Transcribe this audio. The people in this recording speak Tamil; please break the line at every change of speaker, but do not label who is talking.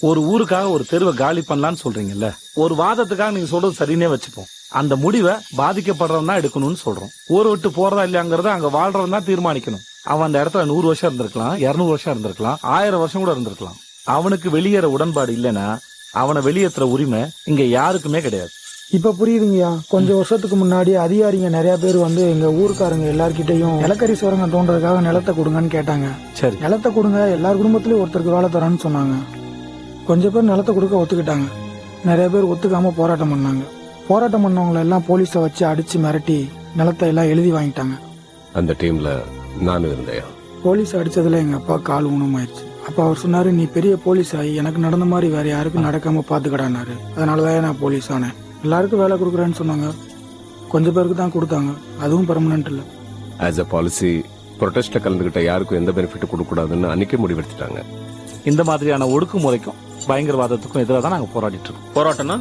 ஒரு ஊருக்காக ஒரு தெருவை காலி பண்ணலான்னு சொல்றீங்கல்ல, ஒரு வாதத்துக்காக நீங்க சொல்றது சரின்னே வச்சுப்போம். அந்த முடிவை பாதிக்கப்படுறவன் தான் எடுக்கணும்னு சொல்றோம். ஊரை விட்டு போறதா இல்லையாங்கிறத அங்க வாழ்றவன் தான் தீர்மானிக்கணும். அவன் அந்த இடத்துல 100 வருஷம் இருந்திருக்கலாம், 200 வருஷம் இருந்திருக்கலாம், 1000 வருஷம் கூட இருந்திருக்கலாம். அவனுக்கு வெளியேற உடன்பாடு இல்லைன்னா அவனை வெளியேற்றுற உரிமை இங்க யாருக்குமே கிடையாது.
இப்ப புரியுதுங்கய்யா. கொஞ்சம் வருஷத்துக்கு முன்னாடி அதிகாரிங்க நிறைய பேர் வந்து எங்க ஊருக்காரங்க எல்லார்கிட்டையும் நிலக்கரி சுரங்கம் தோன்றதுக்காக நிலத்தை கொடுங்கன்னு கேட்டாங்க.
சரி,
நிலத்தை கொடுங்க, எல்லார் குடும்பத்திலயும் ஒருத்தருக்கு வேலை தரேன்னு சொன்னாங்க. கொஞ்சம் பேர் நிலத்தை கொடுக்க ஒத்துக்கிட்டாங்க, நிறைய பேர் ஒத்துக்காம போராட்டம் பண்ணாங்க. போராட்டம் பண்ணவங்களை எல்லாம் போலீஸை வச்சு அடிச்சு மிரட்டி நிலத்தை எல்லாம் எழுதி வாங்கிட்டாங்க.
அந்த டீம்ல நானும் இருந்தேன்.
போலீஸ் அடிச்சதுல எங்க அப்பா கால் ஊனமாயிருச்சு. அப்ப அவர் சொன்னாரு, நீ பெரிய போலீஸ் ஆகி எனக்கு நடந்த மாதிரி வேற யாருக்கும் நடக்காம பாத்துக்கடானாரு. அதனாலதான் நான் போலீஸ் ஆனேன். எல்லாருக்கும் வேலை கொடுக்குறேன்னு சொன்னாங்க, கொஞ்சம் பேருக்கு தான் கொடுத்தாங்க, அதுவும் பெர்மனன்ட் இல்ல.
ஆஸ் அ பாலிசி ப்ரொடெஸ்ட்ல கலந்துகிட்ட யாருக்கும் எந்த பெனிஃபிட் கொடுக்க கூடாதுன்னு அன்னைக்கே முடிவெடுத்துட்டாங்க.
இந்த மாதிரியான ஒடுக்குமுறைக்கும் பயங்கரவாதத்துக்கும் எதிராக தான் நாங்க போராடிட்டு இருக்கோம்.
போராட்டம்னா